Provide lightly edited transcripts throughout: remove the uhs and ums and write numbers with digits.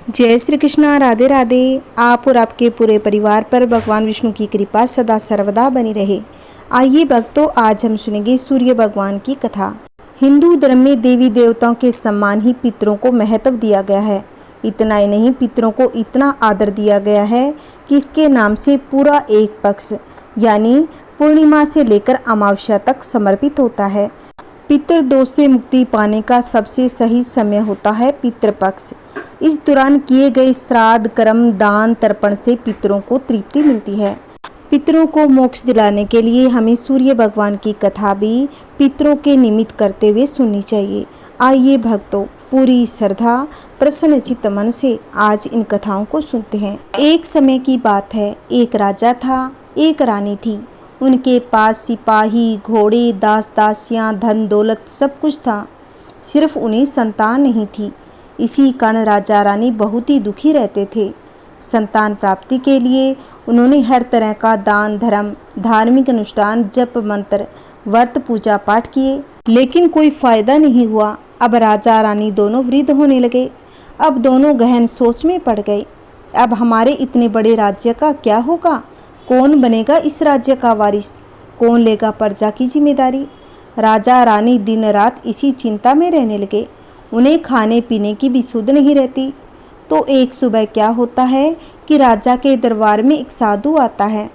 जय श्री कृष्णा। राधे राधे। आप और आपके पूरे परिवार पर भगवान विष्णु की कृपा सदा सर्वदा बनी रहे। आइए भक्तों, आज हम सुनेंगे सूर्य भगवान की कथा। हिंदू धर्म में देवी देवताओं के सम्मान ही पितरों को महत्व दिया गया है। इतना ही नहीं, पितरों को इतना आदर दिया गया है कि इसके नाम से पूरा एक पक्ष यानी पूर्णिमा से लेकर अमावस्या तक समर्पित होता है। पितृदोष से मुक्ति पाने का सबसे सही समय होता है पितृपक्ष। इस दौरान किए गए श्राद्ध कर्म दान तर्पण से पितरों को तृप्ति मिलती है। पितरों को मोक्ष दिलाने के लिए हमें सूर्य भगवान की कथा भी पितरों के निमित्त करते हुए सुननी चाहिए। आइए भक्तों, पूरी श्रद्धा प्रसन्न चित्त मन से आज इन कथाओं को सुनते हैं। एक समय की बात है, एक राजा था, एक रानी थी। उनके पास सिपाही घोड़े दास दासियां धन दौलत सब कुछ था, सिर्फ उन्हें संतान नहीं थी। इसी कारण राजा रानी बहुत ही दुखी रहते थे। संतान प्राप्ति के लिए उन्होंने हर तरह का दान धर्म धार्मिक अनुष्ठान जप मंत्र व्रत पूजा पाठ किए, लेकिन कोई फायदा नहीं हुआ। अब राजा रानी दोनों वृद्ध होने लगे। अब दोनों गहन सोच में पड़ गए। अब हमारे इतने बड़े राज्य का क्या होगा? कौन बनेगा इस राज्य का वारिस? कौन लेगा प्रजा की जिम्मेदारी? राजा रानी दिन रात इसी चिंता में रहने लगे। उन्हें खाने पीने की भी सुध नहीं रहती। तो एक सुबह क्या होता है कि राजा के दरबार में एक साधु आता है।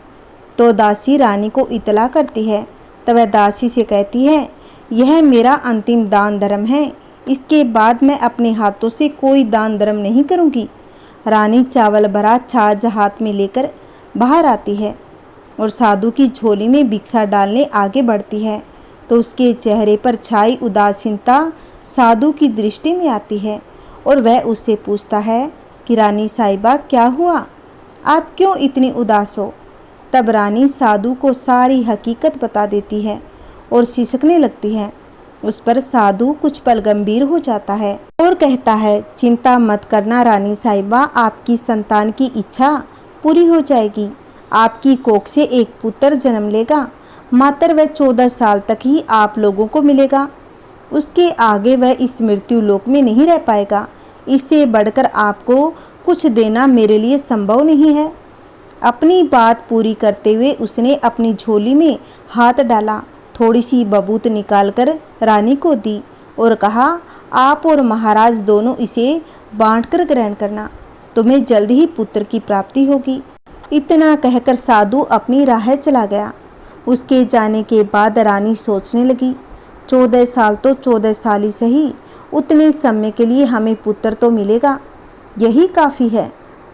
तो दासी रानी को इतला करती है। तब वह दासी से कहती है, यह मेरा अंतिम दान धर्म है, इसके बाद मैं अपने हाथों से कोई दान धर्म नहीं करूँगी। रानी चावल भरा छाछ हाथ में लेकर बाहर आती है और साधु की झोली में भिक्षा डालने आगे बढ़ती है। तो उसके चेहरे पर छाई उदासीनता साधु की दृष्टि में आती है और वह उससे पूछता है कि रानी साहिबा, क्या हुआ? आप क्यों इतनी उदास हो? तब रानी साधु को सारी हकीकत बता देती है और सिसकने लगती है। उस पर साधु कुछ पल गंभीर हो जाता है और कहता है, चिंता मत करना रानी साहिबा, आपकी संतान की इच्छा पूरी हो जाएगी। आपकी कोख से एक पुत्र जन्म लेगा। मात्र वह 14 साल तक ही आप लोगों को मिलेगा। उसके आगे वह इस मृत्यु लोक में नहीं रह पाएगा। इससे बढ़कर आपको कुछ देना मेरे लिए संभव नहीं है। अपनी बात पूरी करते हुए उसने अपनी झोली में हाथ डाला, थोड़ी सी बबूत निकालकर रानी को दी और कहा, आप और महाराज दोनों इसे बांटकर ग्रहण करना, तुम्हें जल्द ही पुत्र की प्राप्ति होगी। इतना कहकर साधु अपनी राह चला गया। उसके जाने के बाद रानी सोचने लगी, 14 साल तो 14 साल ही सही, उतने समय के लिए हमें पुत्र तो मिलेगा, यही काफ़ी है।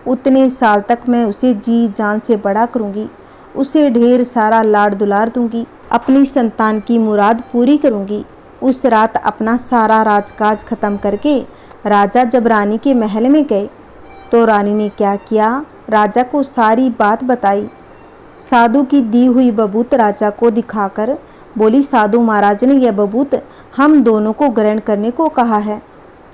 उतने साल तक मैं उसे जी जान से बड़ा करूँगी, उसे ढेर सारा लाड़ दुलार दूंगी, अपनी संतान की मुराद पूरी करूँगी। उस रात अपना सारा राजकाज खत्म करके राजा जब रानी के महल में गए तो रानी ने क्या किया, राजा को सारी बात बताई। साधु की दी हुई बबूत राजा को दिखाकर बोली, साधु महाराज ने यह बबूत हम दोनों को ग्रहण करने को कहा है।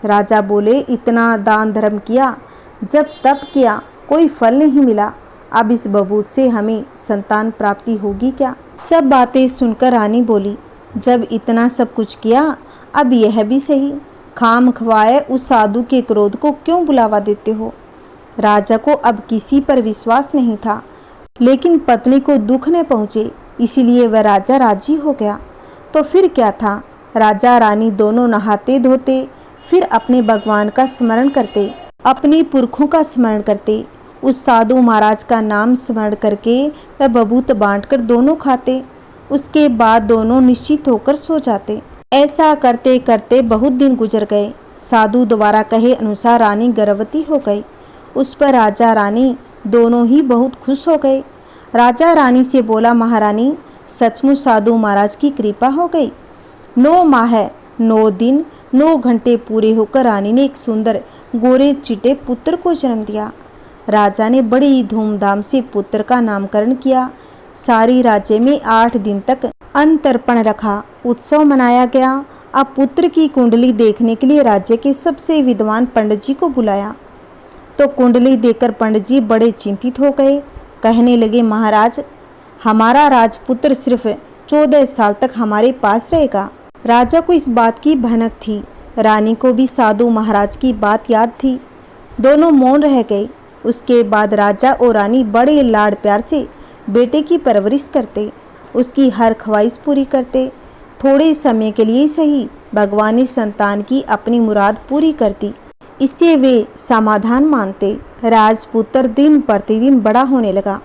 राजा बोले, इतना दान धर्म किया, जब तप किया, कोई फल नहीं मिला, अब इस बबूत से हमें संतान प्राप्ति होगी क्या? सब बातें सुनकर रानी बोली, जब इतना सब कुछ किया, अब यह भी सही, खाम खवाए उस साधु के क्रोध को क्यों बुलावा देते हो? राजा को अब किसी पर विश्वास नहीं था, लेकिन पत्नी को दुख न पहुँचे, इसीलिए वह राजा राजी हो गया। तो फिर क्या था, राजा रानी दोनों नहाते धोते, फिर अपने भगवान का स्मरण करते, अपने पुरखों का स्मरण करते, उस साधु महाराज का नाम स्मरण करके वह बबूत बांटकर दोनों खाते। उसके बाद दोनों निश्चित होकर सो जाते। ऐसा करते करते बहुत दिन गुजर गए। साधु द्वारा कहे अनुसार रानी गर्भवती हो गई। उस पर राजा रानी दोनों ही बहुत खुश हो गए। राजा रानी से बोला, महारानी, सचमुच साधु महाराज की कृपा हो गई। 9 माह 9 दिन 9 घंटे पूरे होकर रानी ने एक सुंदर गोरे चिटे पुत्र को जन्म दिया। राजा ने बड़ी धूमधाम से पुत्र का नामकरण किया। सारी राज्य में 8 दिन तक अंतर्पण रखा, उत्सव मनाया गया। अब पुत्र की कुंडली देखने के लिए राज्य के सबसे विद्वान पंडित जी को बुलाया। तो कुंडली देखकर पंडित जी बड़े चिंतित हो गए। कहने लगे, महाराज, हमारा राजपुत्र सिर्फ 14 साल तक हमारे पास रहेगा। राजा को इस बात की भनक थी। रानी को भी साधु महाराज की बात याद थी। दोनों मौन रह गए। उसके बाद राजा और रानी बड़े लाड़ प्यार से बेटे की परवरिश करते, उसकी हर ख्वाहिश पूरी करते। थोड़े समय के लिए सही, भगवान ने संतान की अपनी मुराद पूरी कर दी। इससे वे समाधान मानते। राजपुत्र दिन प्रतिदिन बड़ा होने लगा।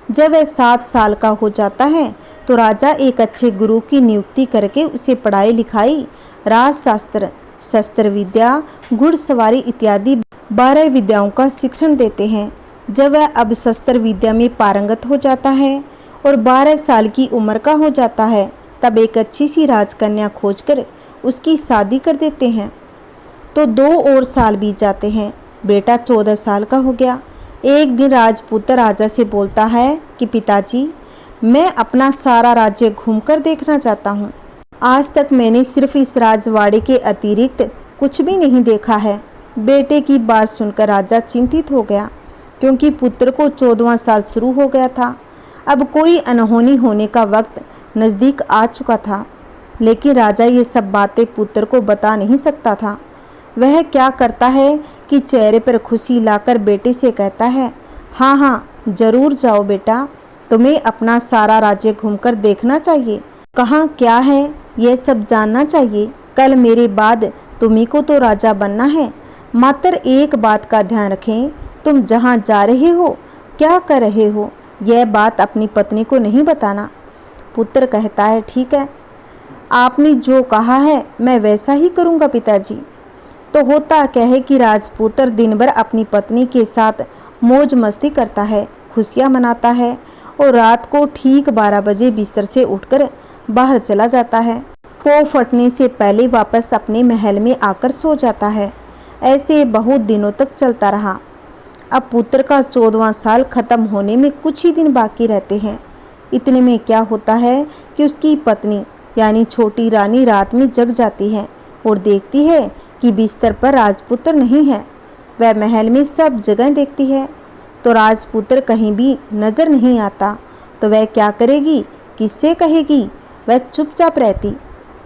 जब वह 7 साल का हो जाता है तो राजा एक अच्छे गुरु की नियुक्ति करके उसे पढ़ाई लिखाई, राजशास्त्र, शस्त्र विद्या, घुड़सवारी इत्यादि 12 विद्याओं का शिक्षण देते हैं। जब वह अब शस्त्र विद्या में पारंगत हो जाता है और 12 साल की उम्र का हो जाता है, तब एक अच्छी सी राजकन्या खोजकर उसकी शादी कर देते हैं। तो 2 और साल बीत जाते हैं। बेटा 14 साल का हो गया। एक दिन राजपुत्र राजा से बोलता है कि पिताजी, मैं अपना सारा राज्य घूमकर देखना चाहता हूँ। आज तक मैंने सिर्फ इस राजवाड़े के अतिरिक्त कुछ भी नहीं देखा है। बेटे की बात सुनकर राजा चिंतित हो गया, क्योंकि पुत्र को 14वां साल शुरू हो गया था। अब कोई अनहोनी होने का वक्त नज़दीक आ चुका था। लेकिन राजा ये सब बातें पुत्र को बता नहीं सकता था। वह क्या करता है कि चेहरे पर खुशी लाकर बेटे से कहता है, हाँ हाँ जरूर जाओ बेटा, तुम्हें अपना सारा राज्य घूमकर देखना चाहिए। कहाँ क्या है यह सब जानना चाहिए। कल मेरे बाद तुम्ही को तो राजा बनना है। मात्र एक बात का ध्यान रखें, तुम जहाँ जा रहे हो, क्या कर रहे हो, यह बात अपनी पत्नी को नहीं बताना। पुत्र कहता है, ठीक है, आपने जो कहा है मैं वैसा ही करूँगा पिताजी। तो होता क्या है कि राजपुत्र दिन भर अपनी पत्नी के साथ मौज मस्ती करता है, खुशियाँ मनाता है और रात को ठीक 12 बजे बिस्तर से उठकर बाहर चला जाता है। पौ फटने से पहले वापस अपने महल में आकर सो जाता है। ऐसे बहुत दिनों तक चलता रहा। अब पुत्र का 14वां साल खत्म होने में कुछ ही दिन बाकी रहते हैं। इतने में क्या होता है कि उसकी पत्नी यानी छोटी रानी रात में जग जाती है और देखती है कि बिस्तर पर राजपुत्र नहीं है। वह महल में सब जगह देखती है तो राजपुत्र कहीं भी नजर नहीं आता। तो वह क्या करेगी, किससे कहेगी। वह चुपचाप रहती।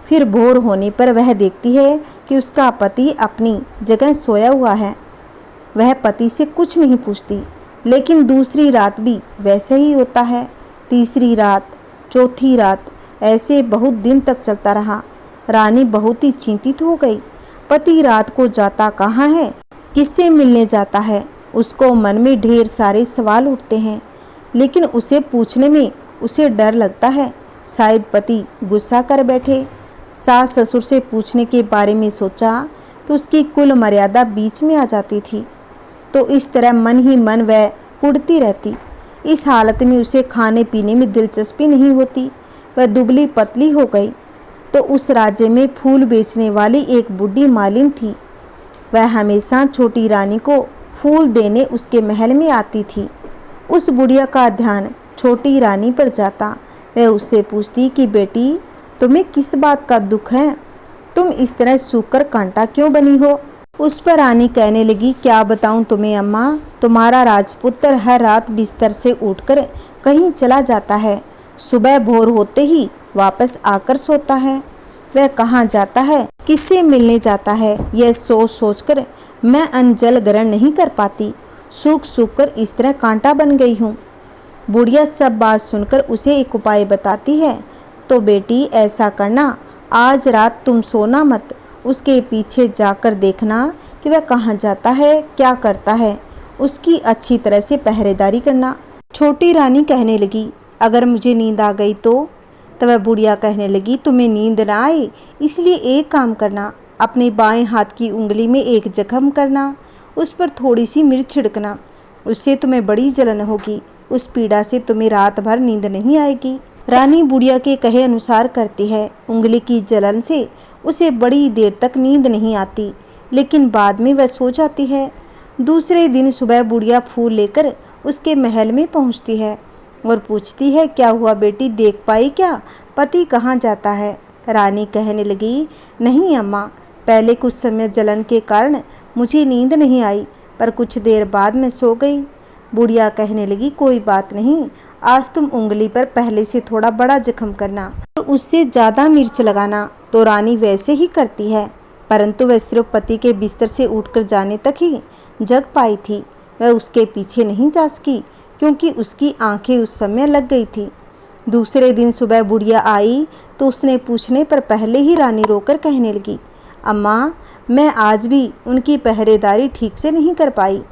फिर भोर होने पर वह देखती है कि उसका पति अपनी जगह सोया हुआ है। वह पति से कुछ नहीं पूछती। लेकिन दूसरी रात भी वैसे ही होता है। तीसरी रात, चौथी रात, ऐसे बहुत दिन तक चलता रहा। रानी बहुत ही चिंतित हो गई। पति रात को जाता कहाँ है, किससे मिलने जाता है। उसको मन में ढेर सारे सवाल उठते हैं, लेकिन उसे पूछने में उसे डर लगता है। शायद पति गुस्सा कर बैठे। सास ससुर से पूछने के बारे में सोचा तो उसकी कुल मर्यादा बीच में आ जाती थी। तो इस तरह मन ही मन वह कुढ़ती रहती। इस हालत में उसे खाने पीने में दिलचस्पी नहीं होती। वह दुबली पतली हो गई। तो उस राज्य में फूल बेचने वाली एक बूढ़ी मालिन थी। वह हमेशा छोटी रानी को फूल देने उसके महल में आती थी। उस बुढ़िया का ध्यान छोटी रानी पर जाता। वह उससे पूछती कि बेटी, तुम्हें किस बात का दुख है, तुम इस तरह सूखकर कांटा क्यों बनी हो। उस पर रानी कहने लगी, क्या बताऊं तुम्हें अम्मा, तुम्हारा राजपुत्र हर रात बिस्तर से उठकर कहीं चला जाता है। सुबह भोर होते ही वापस आकर सोता है। वह कहाँ जाता है, किससे मिलने जाता है, यह सोच सोचकर मैं अन्न जल ग्रहण नहीं कर पाती। सूख सूख कर इस तरह कांटा बन गई हूँ। बुढ़िया सब बात सुनकर उसे एक उपाय बताती है। तो बेटी ऐसा करना, आज रात तुम सोना मत, उसके पीछे जाकर देखना कि वह कहाँ जाता है, क्या करता है। उसकी अच्छी तरह से पहरेदारी करना। छोटी रानी कहने लगी, अगर मुझे नींद आ गई तो। तब वह बुढ़िया कहने लगी, तुम्हें नींद ना आए इसलिए एक काम करना, अपने बाएं हाथ की उंगली में एक जख्म करना, उस पर थोड़ी सी मिर्च छिड़कना, उससे तुम्हें बड़ी जलन होगी। उस पीड़ा से तुम्हें रात भर नींद नहीं आएगी। रानी बुढ़िया के कहे अनुसार करती है। उंगली की जलन से उसे बड़ी देर तक नींद नहीं आती, लेकिन बाद में वह सो जाती है। दूसरे दिन सुबह बुढ़िया फूल लेकर उसके महल में पहुंचती है और पूछती है, क्या हुआ बेटी, देख पाई क्या, पति कहाँ जाता है। रानी कहने लगी, नहीं अम्मा, पहले कुछ समय जलन के कारण मुझे नींद नहीं आई, पर कुछ देर बाद मैं सो गई। बुढ़िया कहने लगी, कोई बात नहीं, आज तुम उंगली पर पहले से थोड़ा बड़ा जख्म करना और उससे ज़्यादा मिर्च लगाना। तो रानी वैसे ही करती है। परंतु वह सिर्फ पति के बिस्तर से उठकर जाने तक ही जग पाई थी। वह उसके पीछे नहीं जा सकी क्योंकि उसकी आंखें उस समय लग गई थी। दूसरे दिन सुबह बुढ़िया आई तो उसने पूछने पर पहले ही रानी रोकर कहने लगी, अम्मा, मैं आज भी उनकी पहरेदारी ठीक से नहीं कर पाई।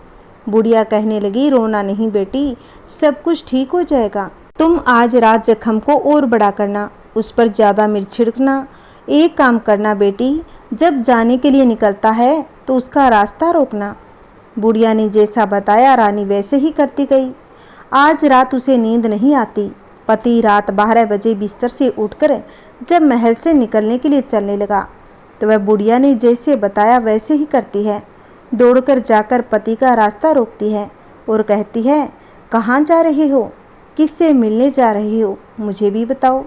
बुढ़िया कहने लगी, रोना नहीं बेटी, सब कुछ ठीक हो जाएगा। तुम आज रात जख्म को और बड़ा करना, उस पर ज़्यादा मिर्च छिड़कना। एक काम करना बेटी, जब जाने के लिए निकलता है तो उसका रास्ता रोकना। बुढ़िया ने जैसा बताया रानी वैसे ही करती गई। आज रात उसे नींद नहीं आती। पति रात 12 बजे बिस्तर से उठकर जब महल से निकलने के लिए चलने लगा तो वह बुढ़िया ने जैसे बताया वैसे ही करती है। दौड़कर जाकर पति का रास्ता रोकती है और कहती है, कहाँ जा रहे हो, किससे मिलने जा रहे हो, मुझे भी बताओ।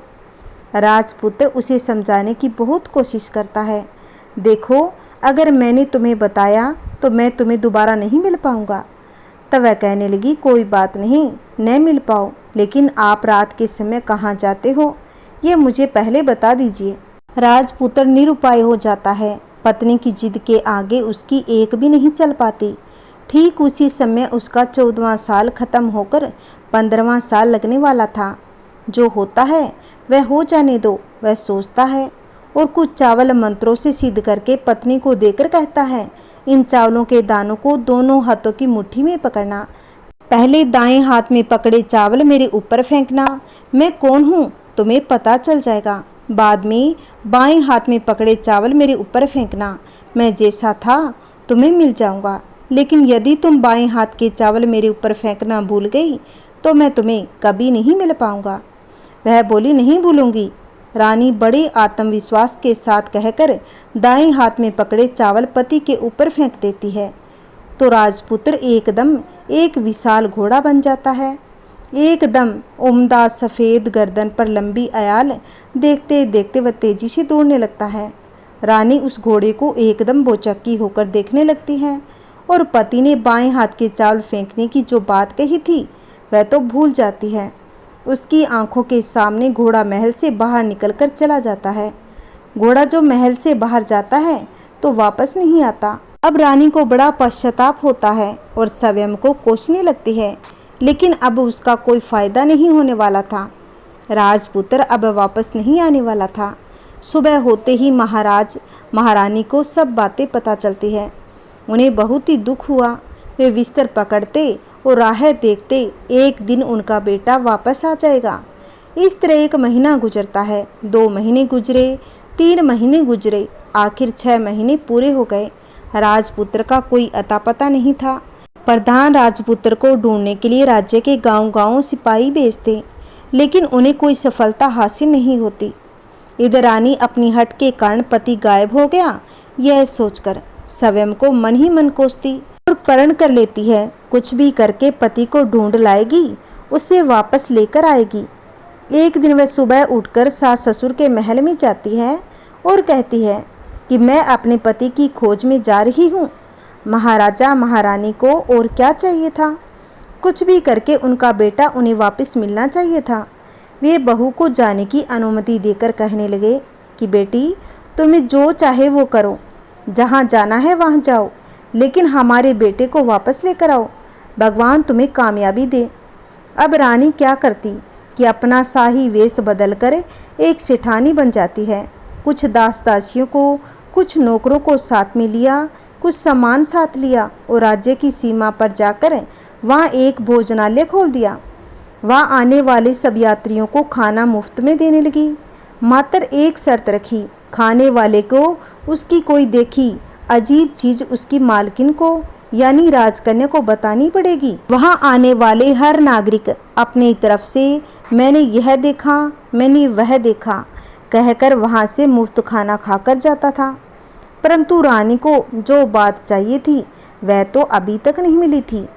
राजपुत्र उसे समझाने की बहुत कोशिश करता है। देखो, अगर मैंने तुम्हें बताया तो मैं तुम्हें दोबारा नहीं मिल पाऊंगा। तब वह कहने लगी, कोई बात नहीं, न मिल पाओ, लेकिन आप रात के समय कहाँ जाते हो ये मुझे पहले बता दीजिए। राजपुत्र निरुपाय हो जाता है। पत्नी की जिद के आगे उसकी एक भी नहीं चल पाती। ठीक उसी समय उसका 14वां साल खत्म होकर 15वां साल लगने वाला था। जो होता है वह हो जाने दो, वह सोचता है और कुछ चावल मंत्रों से सिद्ध करके पत्नी को देकर कहता है, इन चावलों के दानों को दोनों हाथों की मुट्ठी में पकड़ना। पहले दाएं हाथ में पकड़े चावल मेरे ऊपर फेंकना, मैं कौन हूँ तुम्हें पता चल जाएगा। बाद में बाएं हाथ में पकड़े चावल मेरे ऊपर फेंकना, मैं जैसा था तुम्हें मिल जाऊंगा। लेकिन यदि तुम बाएं हाथ के चावल मेरे ऊपर फेंकना भूल गई तो मैं तुम्हें कभी नहीं मिल पाऊंगा। वह बोली, नहीं भूलूंगी। रानी बड़े आत्मविश्वास के साथ कहकर दाएं हाथ में पकड़े चावल पति के ऊपर फेंक देती है तो राजपुत्र एकदम एक विशाल घोड़ा बन जाता है। एकदम उम्दा सफ़ेद गर्दन पर लंबी अयाल, देखते देखते वह तेजी से दौड़ने लगता है। रानी उस घोड़े को एकदम बोचक्की होकर देखने लगती है और पति ने बाएं हाथ के चावल फेंकने की जो बात कही थी वह तो भूल जाती है। उसकी आंखों के सामने घोड़ा महल से बाहर निकलकर चला जाता है। घोड़ा जो महल से बाहर जाता है तो वापस नहीं आता। अब रानी को बड़ा पश्चाताप होता है और स्वयं को कोसने लगती है, लेकिन अब उसका कोई फायदा नहीं होने वाला था। राजपुत्र अब वापस नहीं आने वाला था। सुबह होते ही महाराज महारानी को सब बातें पता चलती है। उन्हें बहुत ही दुख हुआ। वे बिस्तर पकड़ते और राह देखते एक दिन उनका बेटा वापस आ जाएगा। इस तरह 1 महीना गुजरता है, 2 महीने गुजरे, 3 महीने गुजरे, आखिर 6 महीने पूरे हो गए। राजपुत्र का कोई अता पता नहीं था। प्रधान राजपुत्र को ढूंढने के लिए राज्य के गांव-गांव सिपाही भेजते, लेकिन उन्हें कोई सफलता हासिल नहीं होती। इधर रानी अपनी हट के कारण पति गायब हो गया यह सोचकर स्वयं को मन ही मन कोसती और प्रण कर लेती है, कुछ भी करके पति को ढूंढ लाएगी, उसे वापस लेकर आएगी। एक दिन वह सुबह उठकर सास ससुर के महल में जाती है और कहती है कि मैं अपने पति की खोज में जा रही हूँ। महाराजा महारानी को और क्या चाहिए था, कुछ भी करके उनका बेटा उन्हें वापस मिलना चाहिए था। वे बहू को जाने की अनुमति देकर कहने लगे कि बेटी, तुम्हें जो चाहे वो करो, जहाँ जाना है वहाँ जाओ, लेकिन हमारे बेटे को वापस लेकर आओ, भगवान तुम्हें कामयाबी दे। अब रानी क्या करती कि अपना शाही वेश बदलकर एक सेठानी बन जाती है। कुछ दास दासियों को, कुछ नौकरों को साथ में लिया, कुछ सामान साथ लिया और राज्य की सीमा पर जाकर वहाँ एक भोजनालय खोल दिया। वहाँ आने वाले सब यात्रियों को खाना मुफ्त में देने लगी। मात्र एक शर्त रखी, खाने वाले को उसकी कोई देखी अजीब चीज उसकी मालकिन को यानी राजकन्या को बतानी पड़ेगी। वहाँ आने वाले हर नागरिक अपनी तरफ से मैंने यह देखा, मैंने वह देखा कहकर वहाँ से मुफ्त खाना खाकर जाता था। परंतु रानी को जो बात चाहिए थी वह तो अभी तक नहीं मिली थी।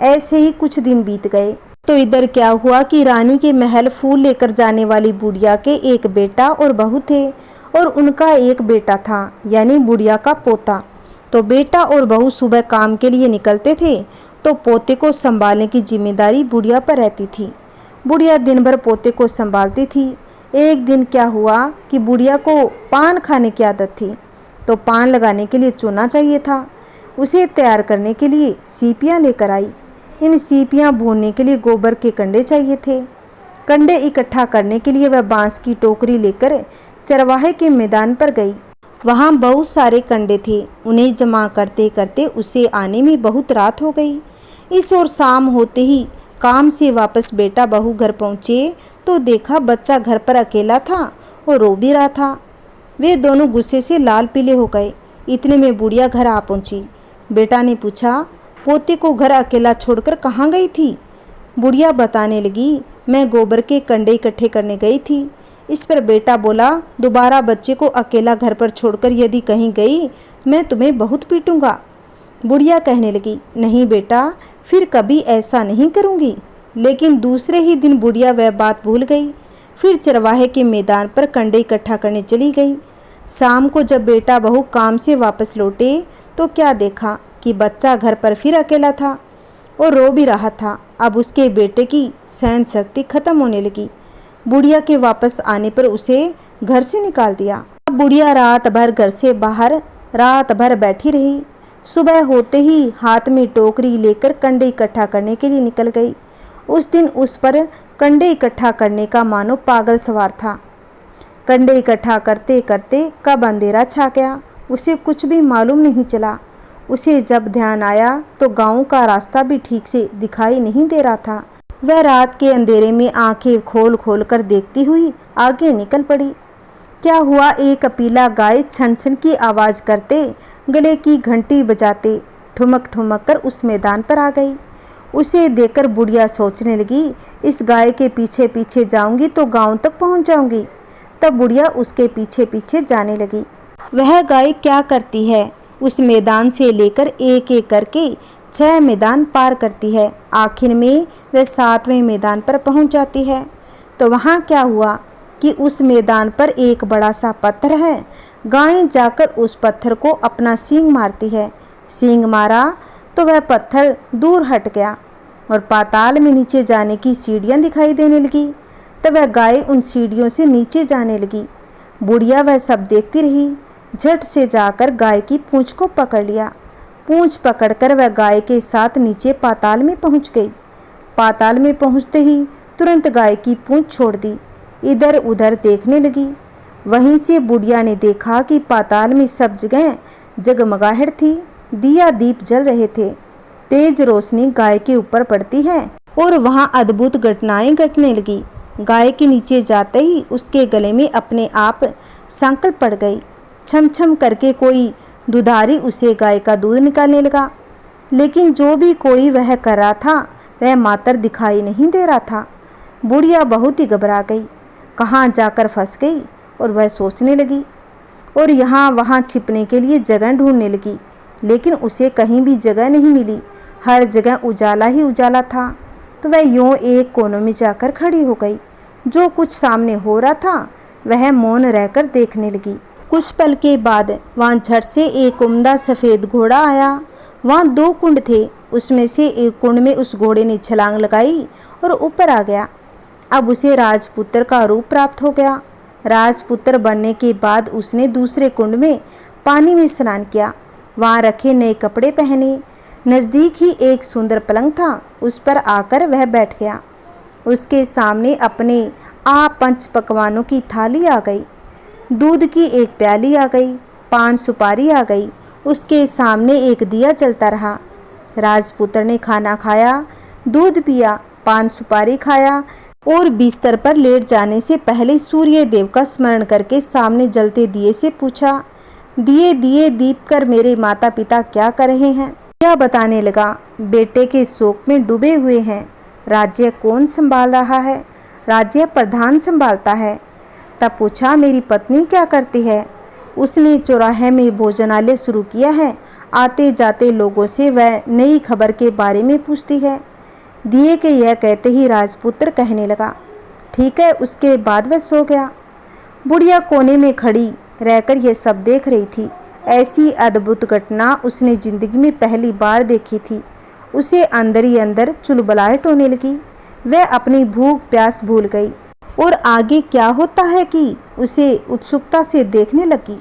ऐसे ही कुछ दिन बीत गए तो इधर क्या हुआ कि रानी के महल फूल लेकर जाने वाली बुढ़िया के एक बेटा और बहू थे और उनका एक बेटा था यानी बुढ़िया का पोता। तो बेटा और बहू सुबह काम के लिए निकलते थे तो पोते को संभालने की जिम्मेदारी बुढ़िया पर रहती थी। बुढ़िया दिन भर पोते को संभालती थी। एक दिन क्या हुआ कि बुढ़िया को पान खाने की आदत थी, तो पान लगाने के लिए चूना चाहिए था। उसे तैयार करने के लिए सीपियाँ लेकर आई। इन सीपियाँ भूनने के लिए गोबर के कंडे चाहिए थे। कंडे इकट्ठा करने के लिए वह बांस की टोकरी लेकर चरवाहे के मैदान पर गई। वहाँ बहुत सारे कंडे थे। उन्हें जमा करते करते उसे आने में बहुत रात हो गई। इस ओर शाम होते ही काम से वापस बेटा बहू घर पहुँचे तो देखा बच्चा घर पर अकेला था और रो भी रहा था। वे दोनों गुस्से से लाल पीले हो गए। इतने में बुढ़िया घर आ पहुंची। बेटा ने पूछा, पोते को घर अकेला छोड़कर कहाँ गई थी? बुढ़िया बताने लगी, मैं गोबर के कंडे इकट्ठे करने गई थी। इस पर बेटा बोला, दोबारा बच्चे को अकेला घर पर छोड़कर यदि कहीं गई मैं तुम्हें बहुत पीटूंगा। बुढ़िया कहने लगी, नहीं बेटा, फिर कभी ऐसा नहीं करूँगी। लेकिन दूसरे ही दिन बुढ़िया वह बात भूल गई। फिर चरवाहे के मैदान पर कंडे इकट्ठा करने चली गई। शाम को जब बेटा बहू काम से वापस लौटे तो क्या देखा कि बच्चा घर पर फिर अकेला था और रो भी रहा था। अब उसके बेटे की सहन शक्ति खत्म होने लगी। बुढ़िया के वापस आने पर उसे घर से निकाल दिया। अब बुढ़िया रात भर घर से बाहर रात भर बैठी रही। सुबह होते ही हाथ में टोकरी लेकर कंडे इकट्ठा करने के लिए निकल गई। उस दिन उस पर कंडे इकट्ठा करने का मानो पागल सवार था। कंडे इकट्ठा करते करते कब अंधेरा छा गया उसे कुछ भी मालूम नहीं चला। उसे जब ध्यान आया तो गांव का रास्ता भी ठीक से दिखाई नहीं दे रहा था। वह रात के अंधेरे में आंखें खोल खोल कर देखती हुई आगे निकल पड़ी। क्या हुआ, एक पीला गाय छन छन की आवाज़ करते गले की घंटी बजाते ठुमक ठुमक कर उस मैदान पर आ गई। उसे देखकर बुढ़िया सोचने लगी, इस गाय के पीछे पीछे जाऊंगी तो गांव तक पहुंच जाऊंगी। तब बुढ़िया उसके पीछे पीछे जाने लगी। वह गाय क्या करती है, उस मैदान से लेकर एक एक करके 6 मैदान पार करती है। आखिर में वह 7वें मैदान पर पहुंच जाती है। तो वहाँ क्या हुआ कि उस मैदान पर एक बड़ा सा पत्थर है। गाय जाकर उस पत्थर को अपना सींग मारती है। सींग मारा तो वह पत्थर दूर हट गया और पाताल में नीचे जाने की सीढ़ियाँ दिखाई देने लगी। तब वह गाय उन सीढ़ियों से नीचे जाने लगी। बुढ़िया वह सब देखती रही। झट से जाकर गाय की पूंछ को पकड़ लिया। पूंछ पकड़कर वह गाय के साथ नीचे पाताल में पहुंच गई। पाताल में पहुंचते ही तुरंत गाय की पूंछ छोड़ दी, इधर उधर देखने लगी। वहीं से बुढ़िया ने देखा कि पाताल में सब जगह जगमगाहट थी। दिया दीप जल रहे थे। तेज रोशनी गाय के ऊपर पड़ती है और वहां अद्भुत घटनाएं घटने लगी। गाय के नीचे जाते ही उसके गले में अपने आप सांकल पड़ गई। छम छम करके कोई दुधारी उसे गाय का दूध निकालने लगा। लेकिन जो भी कोई वह कर रहा था वह मातर दिखाई नहीं दे रहा था। बुढ़िया बहुत ही घबरा गई, कहाँ जाकर फंस गई और वह सोचने लगी और यहाँ वहाँ छिपने के लिए जगह ढूंढने लगी। लेकिन उसे कहीं भी जगह नहीं मिली। हर जगह उजाला ही उजाला था। तो वह यूं एक कोने में जाकर खड़ी हो गई। जो कुछ सामने हो रहा था वह मौन रहकर देखने लगी। कुछ पल के बाद वहाँ झट से एक उम्दा सफ़ेद घोड़ा आया। वहाँ 2 कुंड थे। उसमें से एक कुंड में उस घोड़े ने छलांग लगाई और ऊपर आ गया। अब उसे राजपुत्र का रूप प्राप्त हो गया। राजपुत्र बनने के बाद उसने दूसरे कुंड में पानी में स्नान किया। वहाँ रखे नए कपड़े पहने। नज़दीक ही एक सुंदर पलंग था, उस पर आकर वह बैठ गया। उसके सामने अपने 5 पकवानों की थाली आ गई। दूध की एक प्याली आ गई, पान सुपारी आ गई। उसके सामने एक दिया जलता रहा। राजपुत्र ने खाना खाया, दूध पिया, पान सुपारी खाया और बिस्तर पर लेट जाने से पहले सूर्य देव का स्मरण करके सामने जलते दिए से पूछा, दिए दिए दीप कर मेरे माता पिता क्या कर रहे हैं? क्या बताने लगा, बेटे के शोक में डूबे हुए हैं। राज्य कौन संभाल रहा है? राज्य प्रधान संभालता है। तब पूछा, मेरी पत्नी क्या करती है? उसने चौराहे में भोजनालय शुरू किया है। आते जाते लोगों से वह नई खबर के बारे में पूछती है। दिए के यह कहते ही राजपुत्र कहने लगा, ठीक है। उसके बाद वह सो गया। बुढ़िया कोने में खड़ी रहकर यह सब देख रही थी। ऐसी अद्भुत घटना उसने जिंदगी में पहली बार देखी थी। उसे अंदर ही अंदर चुलबुलाहट होने लगी। वह अपनी भूख प्यास भूल गई और आगे क्या होता है कि उसे उत्सुकता से देखने लगी।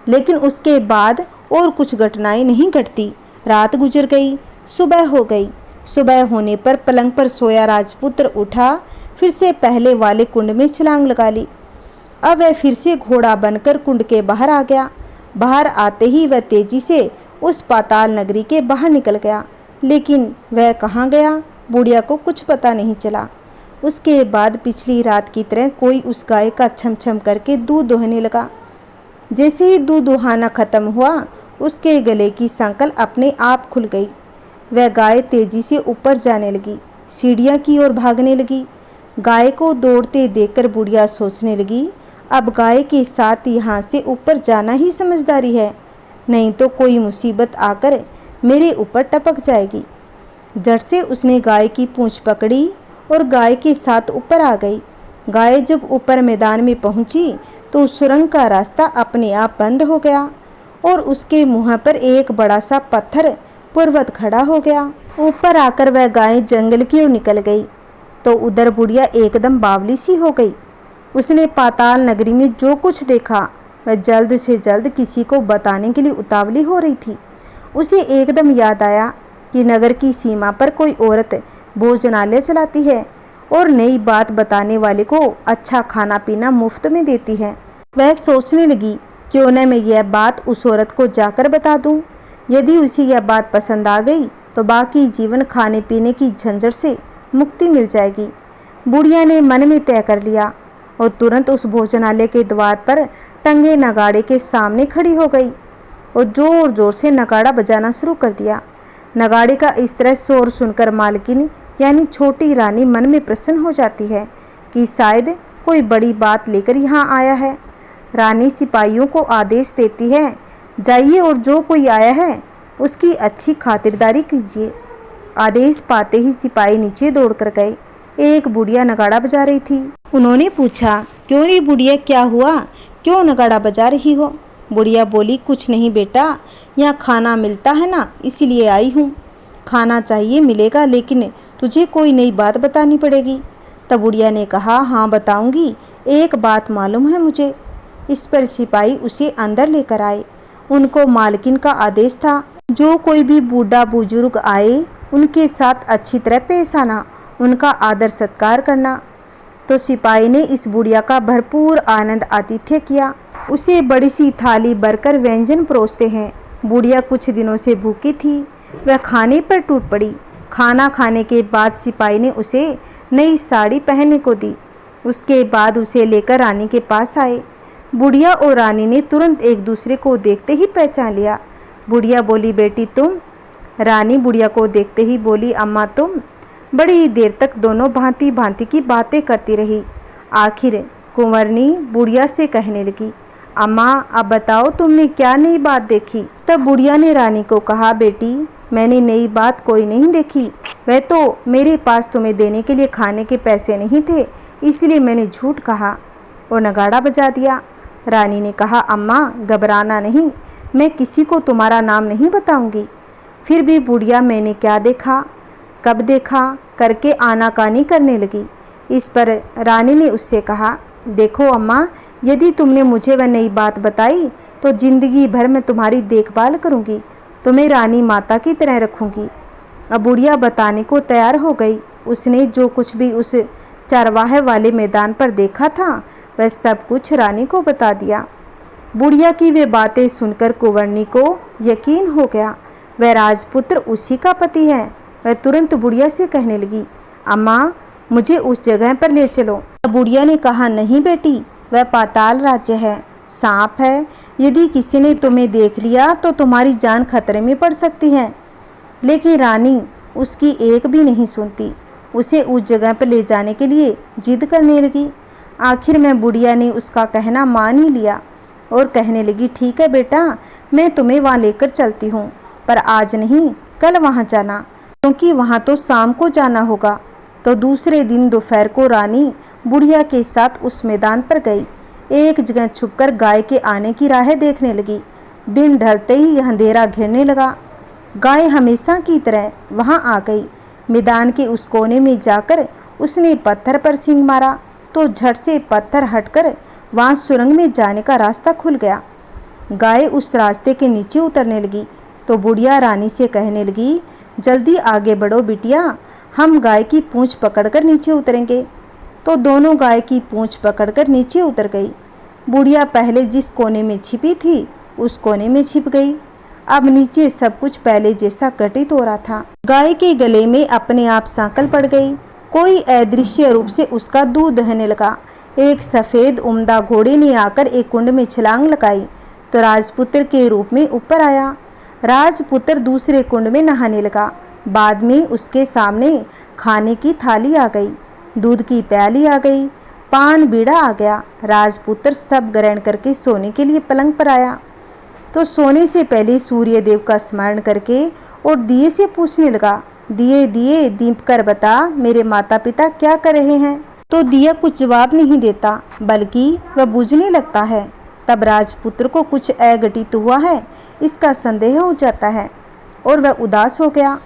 लेकिन उसके बाद और कुछ घटनाएं नहीं घटती। रात गुजर गई, सुबह हो गई। सुबह होने पर पलंग पर सोया राजपुत्र उठा, फिर से पहले वाले कुंड में छलांग लगा ली। अब वह फिर से घोड़ा बनकर कुंड के बाहर आ गया। बाहर आते ही वह तेजी से उस पाताल नगरी के बाहर निकल गया, लेकिन वह कहाँ गया बुढ़िया को कुछ पता नहीं चला। उसके बाद पिछली रात की तरह कोई उस गाय का छम छम करके दूध दोहने लगा। जैसे ही दूध दुहाना खत्म हुआ, उसके गले की सांकल अपने आप खुल गई। वह गाय तेजी से ऊपर जाने लगी, सीढ़ियाँ की ओर भागने लगी। गाय को दौड़ते देखकर बुढ़िया सोचने लगी, अब गाय के साथ यहाँ से ऊपर जाना ही समझदारी है, नहीं तो कोई मुसीबत आकर मेरे ऊपर टपक जाएगी। झट से उसने गाय की पूंछ पकड़ी और गाय के साथ ऊपर आ गई। गाय जब ऊपर मैदान में पहुंची तो सुरंग का रास्ता अपने आप बंद हो गया और उसके मुंह पर एक बड़ा सा पत्थर पूर्वत खड़ा हो गया। ऊपर आकर वह गाय जंगल की ओर निकल गई तो उधर बुढ़िया एकदम बावली सी हो गई। उसने पाताल नगरी में जो कुछ देखा वह जल्द से जल्द किसी को बताने के लिए उतावली हो रही थी। उसे एकदम याद आया कि नगर की सीमा पर कोई औरत भोजनालय चलाती है और नई बात बताने वाले को अच्छा खाना पीना मुफ्त में देती है। वह सोचने लगी, क्यों न मैं यह बात उस औरत को जाकर बता दूं। यदि उसे यह बात पसंद आ गई तो बाकी जीवन खाने पीने की झंझट से मुक्ति मिल जाएगी। बुढ़िया ने मन में तय कर लिया और तुरंत उस भोजनालय के द्वार पर टंगे नगाड़े के सामने खड़ी हो गई और जोर जोर से नगाड़ा बजाना शुरू कर दिया। नगाड़े का इस तरह शोर सुनकर मालकिन यानी छोटी रानी मन में प्रसन्न हो जाती है कि शायद कोई बड़ी बात लेकर यहाँ आया है। रानी सिपाहियों को आदेश देती है, जाइए और जो कोई आया है उसकी अच्छी खातिरदारी कीजिए। आदेश पाते ही सिपाही नीचे दौड़कर गए। एक बुढ़िया नगाड़ा बजा रही थी। उन्होंने पूछा, क्यों रे बुढ़िया, क्या हुआ, क्यों नगाड़ा बजा रही हो? बुढ़िया बोली, कुछ नहीं बेटा, यहाँ खाना मिलता है ना, इसीलिए आई हूँ। खाना चाहिए, मिलेगा, लेकिन तुझे कोई नई बात बतानी पड़ेगी। तब बुढ़िया ने कहा, हाँ बताऊंगी, एक बात मालूम है मुझे। इस पर सिपाही उसे अंदर लेकर आए। उनको मालकिन का आदेश था, जो कोई भी बूढ़ा बुजुर्ग आए उनके साथ अच्छी तरह पेश आना, उनका आदर सत्कार करना। तो सिपाही ने इस बुढ़िया का भरपूर आनंद आतिथ्य किया। उसे बड़ी सी थाली भरकर व्यंजन परोसते हैं। बुढ़िया कुछ दिनों से भूखी थी, वह खाने पर टूट पड़ी। खाना खाने के बाद सिपाही ने उसे नई साड़ी पहनने को दी। उसके बाद उसे लेकर रानी के पास आए। बुढ़िया और रानी ने तुरंत एक दूसरे को देखते ही पहचान लिया। बुढ़िया बोली, बेटी तुम? रानी बुढ़िया को देखते ही बोली, अम्मा तुम? बड़ी देर तक दोनों भांति भांति की बातें करती रही। आखिर कुंवरनी बुढ़िया से कहने लगी, अम्मा अब बताओ तुमने क्या नई बात देखी? तब बुढ़िया ने रानी को कहा, बेटी मैंने नई बात कोई नहीं देखी, वह तो मेरे पास तुम्हें देने के लिए खाने के पैसे नहीं थे, इसलिए मैंने झूठ कहा और नगाड़ा बजा दिया। रानी ने कहा, अम्मा घबराना नहीं, मैं किसी को तुम्हारा नाम नहीं बताऊंगी। फिर भी बुढ़िया मैंने क्या देखा, कब देखा करके आनाकानी करने लगी। इस पर रानी ने उससे कहा, देखो अम्मा, यदि तुमने मुझे वह नई बात बताई तो जिंदगी भर मैं तुम्हारी देखभाल करूंगी, तुम्हें रानी माता की तरह रखूंगी। अब बुढ़िया बताने को तैयार हो गई। उसने जो कुछ भी उस चरवाहे वाले मैदान पर देखा था वह सब कुछ रानी को बता दिया। बुढ़िया की वे बातें सुनकर कुंवरनी को यकीन हो गया वह राजपुत्र उसी का पति है। वह तुरंत बुढ़िया से कहने लगी, अम्मा मुझे उस जगह पर ले चलो। बुढ़िया ने कहा, नहीं बेटी, वह पाताल राज्य है, सांप है, यदि किसी ने तुम्हें देख लिया तो तुम्हारी जान खतरे में पड़ सकती है। लेकिन रानी उसकी एक भी नहीं सुनती, उसे उस जगह पर ले जाने के लिए जिद करने लगी। आखिर में बुढ़िया ने उसका कहना मान ही लिया और कहने लगी, ठीक है बेटा, मैं तुम्हें वहाँ लेकर चलती हूँ, पर आज नहीं कल वहाँ जाना, क्योंकि वहाँ तो शाम को जाना होगा। तो दूसरे दिन दोपहर को रानी बुढ़िया के साथ उस मैदान पर गई। एक जगह छुपकर गाय के आने की राह देखने लगी। दिन ढलते ही अंधेरा घिरने लगा। गाय हमेशा की तरह वहां आ गई। मैदान के उस कोने में जाकर उसने पत्थर पर सींग मारा तो झट से पत्थर हटकर वहां सुरंग में जाने का रास्ता खुल गया। गाय उस रास्ते के नीचे उतरने लगी तो बुढ़िया रानी से कहने लगी, जल्दी आगे बढ़ो बिटिया, हम गाय की पूंछ पकड़कर नीचे उतरेंगे। तो दोनों गाय की पूंछ पकड़कर नीचे उतर गई। बुढ़िया पहले जिस कोने में छिपी थी उस कोने में छिप गई। अब नीचे सब कुछ पहले जैसा घटित हो रहा था। गाय के गले में अपने आप सांकल पड़ गई। कोई अदृश्य रूप से उसका दूध बहने लगा। एक सफ़ेद उम्दा घोड़े ने आकर एक कुंड में छलांग लगाई तो राजपुत्र के रूप में ऊपर आया। राजपुत्र दूसरे कुंड में नहाने लगा। बाद में उसके सामने खाने की थाली आ गई, दूध की प्याली आ गई, पान बीड़ा आ गया। राजपुत्र सब ग्रहण करके सोने के लिए पलंग पर आया तो सोने से पहले सूर्य देव का स्मरण करके और दिए से पूछने लगा, दिए दिए दीप कर बता, मेरे माता पिता क्या कर रहे हैं। तो दिया कुछ जवाब नहीं देता बल्कि वह बुझने लगता है। तब राजपुत्र को कुछ अघटित हुआ है इसका संदेह हो जाता है और वह उदास हो गया।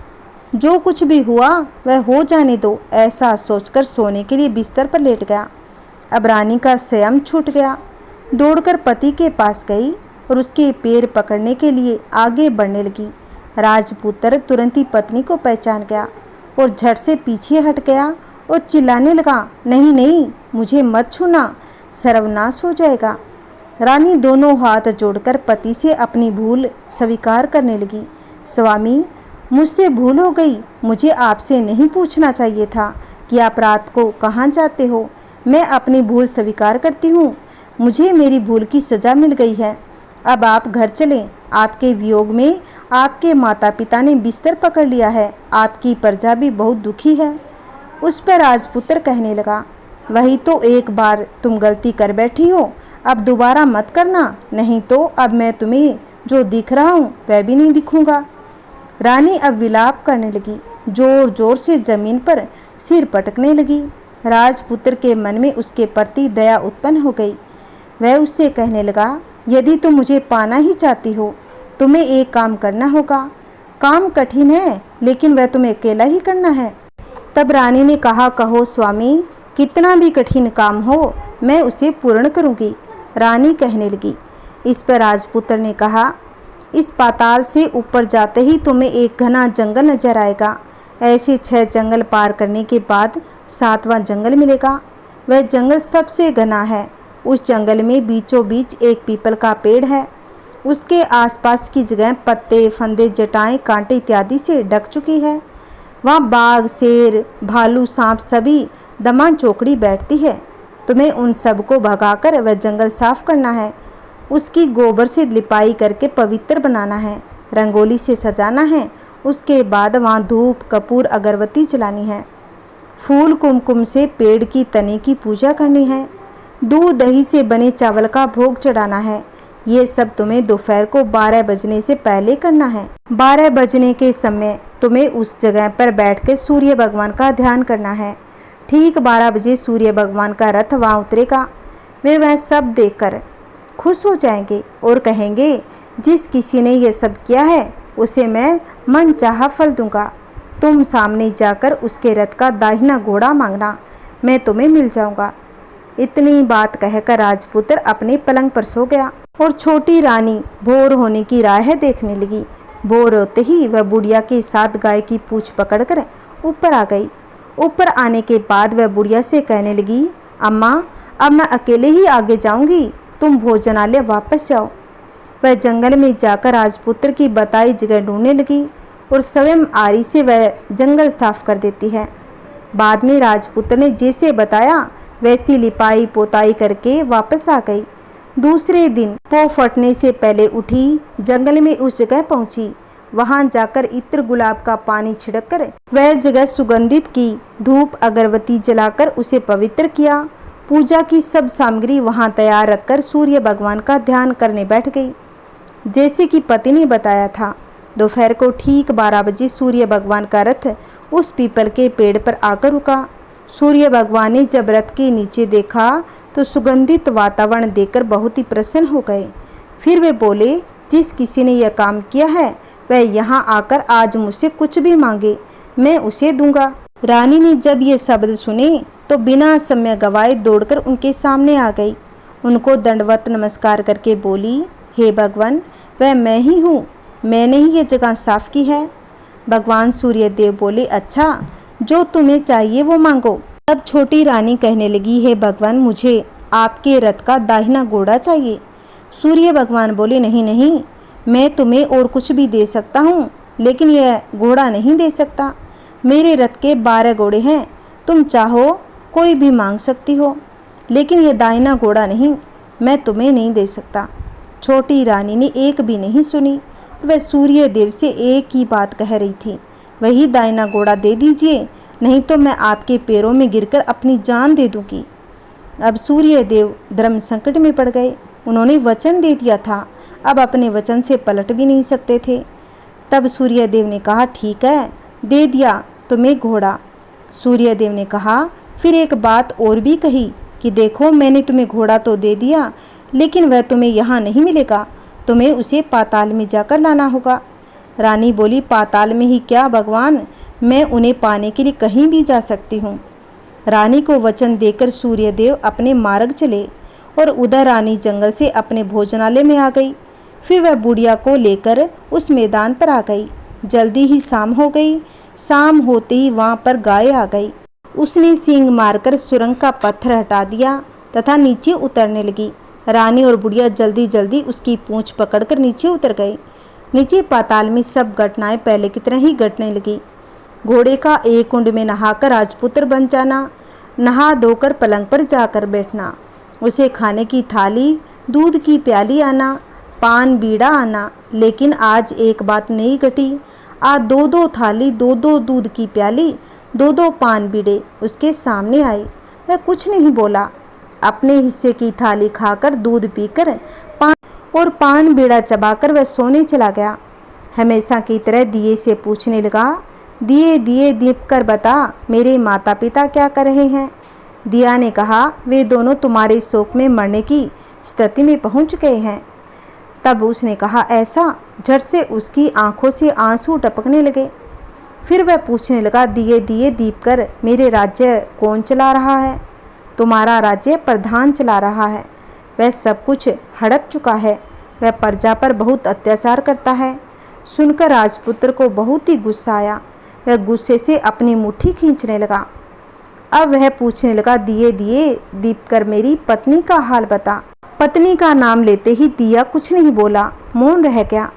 जो कुछ भी हुआ वह हो जाने दो, ऐसा सोचकर सोने के लिए बिस्तर पर लेट गया। अब रानी का संयम छूट गया। दौड़कर पति के पास गई और उसके पैर पकड़ने के लिए आगे बढ़ने लगी। राजपुत्र तुरंत ही पत्नी को पहचान गया और झट से पीछे हट गया और चिल्लाने लगा, नहीं नहीं, मुझे मत छूना, सर्वनाश हो जाएगा। रानी दोनों हाथ जोड़कर पति से अपनी भूल स्वीकार करने लगी। स्वामी, मुझसे भूल हो गई, मुझे आपसे नहीं पूछना चाहिए था कि आप रात को कहाँ जाते हो। मैं अपनी भूल स्वीकार करती हूँ, मुझे मेरी भूल की सज़ा मिल गई है। अब आप घर चलें, आपके वियोग में आपके माता पिता ने बिस्तर पकड़ लिया है, आपकी प्रजा भी बहुत दुखी है। उस पर राजपुत्र कहने लगा, वही तो एक बार तुम गलती कर बैठी हो, अब दोबारा मत करना, नहीं तो अब मैं तुम्हें जो दिख रहा हूँ वह भी नहीं दिखूंगा। रानी अब विलाप करने लगी, जोर जोर से जमीन पर सिर पटकने लगी। राजपुत्र के मन में उसके प्रति दया उत्पन्न हो गई। वह उससे कहने लगा, यदि तुम मुझे पाना ही चाहती हो तुम्हें एक काम करना होगा। काम कठिन है लेकिन वह तुम्हें अकेला ही करना है। तब रानी ने कहा, कहो स्वामी, कितना भी कठिन काम हो मैं उसे पूर्ण करूंगी। रानी कहने लगी। इस पर राजपुत्र ने कहा, इस पाताल से ऊपर जाते ही तुम्हें एक घना जंगल नजर आएगा। ऐसे 6 जंगल पार करने के बाद 7वां जंगल मिलेगा। वह जंगल सबसे घना है। उस जंगल में बीचों बीच एक पीपल का पेड़ है। उसके आसपास की जगह पत्ते, फंदे, जटाएं, कांटे इत्यादि से ढक चुकी है। वहाँ बाघ, शेर, भालू, सांप सभी दमा चौकड़ी बैठती है। तुम्हें उन सबको भगाकर वह जंगल साफ करना है। उसकी गोबर से लिपाई करके पवित्र बनाना है, रंगोली से सजाना है। उसके बाद वहाँ धूप, कपूर, अगरबत्ती जलानी है। फूल कुमकुम से पेड़ की तने की पूजा करनी है। दूध दही से बने चावल का भोग चढ़ाना है। ये सब तुम्हें दोपहर को 12 बजने से पहले करना है। 12 बजने के समय तुम्हें उस जगह पर बैठकर सूर्य भगवान का ध्यान करना है। ठीक 12 बजे सूर्य भगवान का रथ वहाँ उतरेगा। वे वह सब देखकर खुश हो जाएंगे और कहेंगे, जिस किसी ने यह सब किया है उसे मैं मन चाहा फल दूंगा। तुम सामने जाकर उसके रथ का दाहिना घोड़ा मांगना, मैं तुम्हें मिल जाऊंगा। इतनी बात कहकर राजपुत्र अपने पलंग पर सो गया और छोटी रानी भोर होने की राह देखने लगी। भोर होते ही वह बुढ़िया के साथ गाय की पूंछ पकड़कर ऊपर आ गई। ऊपर आने के बाद वह बुढ़िया से कहने लगी, अम्मा, अब मैं अकेले ही आगे जाऊंगी, तुम भोजनालय वापस जाओ। वह जंगल में जाकर राजपुत्र की बताई जगह ढूंढने लगी और स्वयं आरी से वह जंगल साफ कर देती है। बाद में राजपुत्र ने जैसे बताया वैसी लिपाई पोताई करके वापस आ गई। दूसरे दिन पो फटने से पहले उठी, जंगल में उस जगह पहुंची। वहां जाकर इत्र गुलाब का पानी छिड़ककर वह जगह सुगंधित की, धूप अगरबत्ती जलाकर उसे पवित्र किया। पूजा की सब सामग्री वहां तैयार रखकर सूर्य भगवान का ध्यान करने बैठ गई, जैसे कि पति ने बताया था। दोपहर को ठीक 12 बजे सूर्य भगवान का रथ उस पीपल के पेड़ पर आकर रुका। सूर्य भगवान ने जब रथ के नीचे देखा तो सुगंधित वातावरण देखकर बहुत ही प्रसन्न हो गए। फिर वे बोले, जिस किसी ने यह काम किया है वह यहाँ आकर आज मुझसे कुछ भी मांगे, मैं उसे दूंगा। रानी ने जब ये शब्द सुने तो बिना समय गवाए दौड़कर उनके सामने आ गई। उनको दंडवत नमस्कार करके बोली, हे भगवान, वह मैं ही हूँ, मैंने ही ये जगह साफ की है। भगवान सूर्यदेव बोले, अच्छा, जो तुम्हें चाहिए वो मांगो। तब छोटी रानी कहने लगी, हे भगवान, मुझे आपके रथ का दाहिना घोड़ा चाहिए। सूर्य भगवान बोले, नहीं नहीं, मैं तुम्हें और कुछ भी दे सकता हूँ, लेकिन यह घोड़ा नहीं दे सकता। मेरे रथ के 12 घोड़े हैं, तुम चाहो कोई भी मांग सकती हो, लेकिन यह दाहिना घोड़ा नहीं, मैं तुम्हें नहीं दे सकता। छोटी रानी ने एक भी नहीं सुनी। वह सूर्य देव से एक ही बात कह रही थी, वही दाहिना घोड़ा दे दीजिए, नहीं तो मैं आपके पैरों में गिरकर अपनी जान दे दूंगी। अब सूर्य देव धर्म संकट में पड़ गए। उन्होंने वचन दे दिया था, अब अपने वचन से पलट भी नहीं सकते थे। तब सूर्य देव ने कहा, ठीक है, दे दिया तुम्हें घोड़ा। सूर्य देव ने कहा, फिर एक बात और भी कही कि देखो, मैंने तुम्हें घोड़ा तो दे दिया, लेकिन वह तुम्हें यहाँ नहीं मिलेगा, तुम्हें उसे पाताल में जाकर लाना होगा। रानी बोली, पाताल में ही क्या भगवान, मैं उन्हें पाने के लिए कहीं भी जा सकती हूँ। रानी को वचन देकर सूर्यदेव अपने मार्ग चले और उधर रानी जंगल से अपने भोजनालय में आ गई। फिर वह बुढ़िया को लेकर उस मैदान पर आ गई। जल्दी ही शाम हो गई। शाम होते ही वहाँ पर गाय आ गई। उसने सींग मारकर सुरंग का पत्थर हटा दिया तथा नीचे उतरने लगी। रानी और बुढ़िया जल्दी जल्दी उसकी पूंछ पकड़कर नीचे उतर गए। नीचे पाताल में सब घटनाएं पहले की तरह ही घटने लगी। घोड़े का एक कुंड में नहाकर राजपुत्र बन जाना, नहा धोकर पलंग पर जाकर बैठना, उसे खाने की थाली, दूध की प्याली आना, पान बीड़ा आना। लेकिन आज एक बात नहीं घटी। आज 2-2 थाली, 2-2 दूध की प्याली, 2-2 पान बीड़े उसके सामने आए। वह कुछ नहीं बोला। अपने हिस्से की थाली खाकर, दूध पीकर, पान बीड़ा चबाकर वह सोने चला गया। हमेशा की तरह दिए से पूछने लगा, दिए दिए दीप कर बता, मेरे माता पिता क्या कर रहे हैं। दिया ने कहा, वे दोनों तुम्हारे शोक में मरने की स्थिति में पहुंच गए हैं। तब उसने कहा, ऐसा? झट से उसकी आंखों से आंसू टपकने लगे। फिर वह पूछने लगा, दिए दिए दीप कर, मेरे राज्य कौन चला रहा है। तुम्हारा राज्य प्रधान चला रहा है, वह सब कुछ हड़प चुका है, वह प्रजा पर बहुत अत्याचार करता है। सुनकर राजपुत्र को बहुत ही गुस्सा आया। वह गुस्से से अपनी मुट्ठी खींचने लगा। अब वह पूछने लगा, दिए दिए दीप कर, मेरी पत्नी का हाल बता। पत्नी का नाम लेते ही दिया कुछ नहीं बोला, मौन रह गया।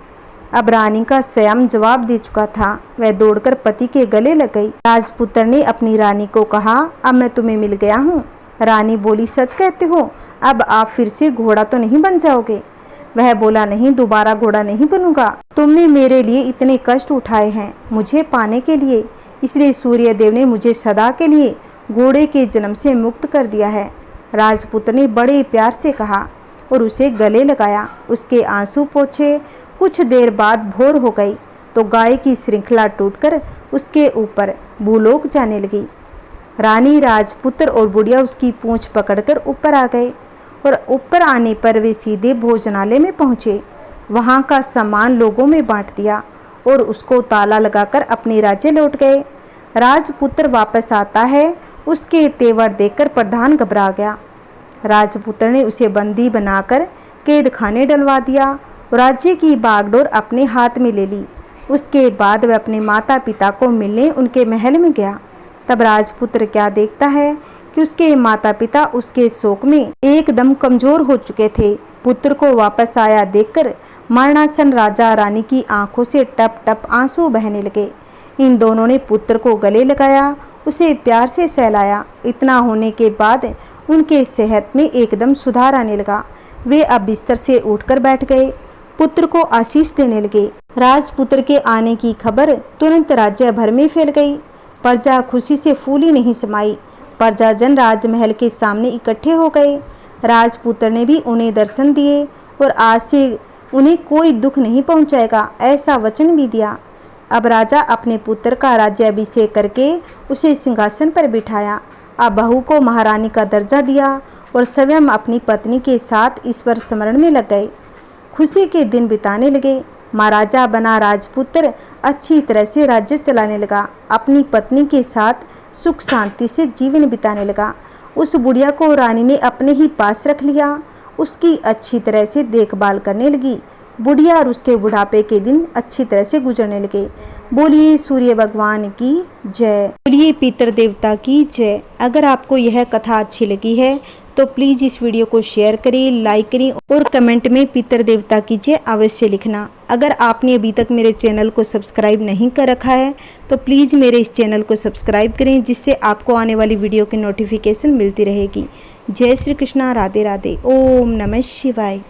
अब रानी का स्वयं जवाब दे चुका था। वह दौड़कर पति के गले लग गई। राजपुत्र ने अपनी रानी को कहा, अब मैं तुम्हें मिल गया हूँ। रानी बोली, सच कहते हो? अब आप फिर से घोड़ा तो नहीं बन जाओगे? वह बोला, नहीं, दोबारा घोड़ा नहीं बनूंगा। तुमने मेरे लिए इतने कष्ट उठाए हैं मुझे पाने के लिए, इसलिए सूर्यदेव ने मुझे सदा के लिए घोड़े के जन्म से मुक्त कर दिया है। राजपुत्र ने बड़े प्यार से कहा और उसे गले लगाया, उसके आंसू पोंछे। कुछ देर बाद भोर हो गई तो गाय की श्रृंखला टूटकर उसके ऊपर भूलोक जाने लगी। रानी, राजपुत्र और बुढ़िया उसकी पूंछ पकड़कर ऊपर आ गए और ऊपर आने पर वे सीधे भोजनालय में पहुँचे। वहाँ का सामान लोगों में बांट दिया और उसको ताला लगाकर अपने राज्य लौट गए। राजपुत्र वापस आता है, उसके तेवर देखकर प्रधान घबरा गया। राजपुत्र ने उसे बंदी बनाकर कैद खाने डलवा दिया और राज्य की बागडोर अपने हाथ में ले ली। उसके बाद वह अपने माता पिता को मिलने उनके महल में गया। तब राजपुत्र क्या देखता है कि उसके माता पिता उसके शोक में एकदम कमजोर हो चुके थे। पुत्र को वापस आया देखकर मरणासन राजा रानी की आंखों से टप टप आंसू बहने लगे। इन दोनों ने पुत्र को गले लगाया, उसे प्यार से सहलाया। इतना होने के बाद उनके सेहत में एकदम सुधार आने लगा। वे अब बिस्तर से उठकर बैठ गए, पुत्र को आशीष देने लगे। राजपुत्र के आने की खबर तुरंत राज्य भर में फैल गई। प्रजा खुशी से फूली नहीं समाई। प्रजाजन राजमहल के सामने इकट्ठे हो गए। राजपुत्र ने भी उन्हें दर्शन दिए और आज से उन्हें कोई दुख नहीं पहुंचाएगा, ऐसा वचन भी दिया। अब राजा अपने पुत्र का राज्याभिषेक करके उसे सिंहासन पर बिठाया। अब बहू को महारानी का दर्जा दिया और स्वयं अपनी पत्नी के साथ ईश्वर स्मरण में लग गए। खुशी के दिन बिताने लगे। महाराजा बना राजपुत्र अच्छी तरह से राज्य चलाने लगा। अपनी पत्नी के साथ सुख शांति से जीवन बिताने लगा। उस बुढ़िया को रानी ने अपने ही पास रख लिया उसकी अच्छी तरह से देखभाल करने लगी। बुढ़िया और उसके बुढ़ापे के दिन अच्छी तरह से गुजरने लगे। बोलिए सूर्य भगवान की जय, बोलिए पितर देवता की जय। अगर आपको यह कथा अच्छी लगी है तो प्लीज़ इस वीडियो को शेयर करें, लाइक करें और कमेंट में पितर देवता की जय अवश्य लिखना। अगर आपने अभी तक मेरे चैनल को सब्सक्राइब नहीं कर रखा है तो प्लीज़ मेरे इस चैनल को सब्सक्राइब करें, जिससे आपको आने वाली वीडियो की नोटिफिकेशन मिलती रहेगी। जय श्री कृष्णा, राधे राधे, ओम नमः शिवाय।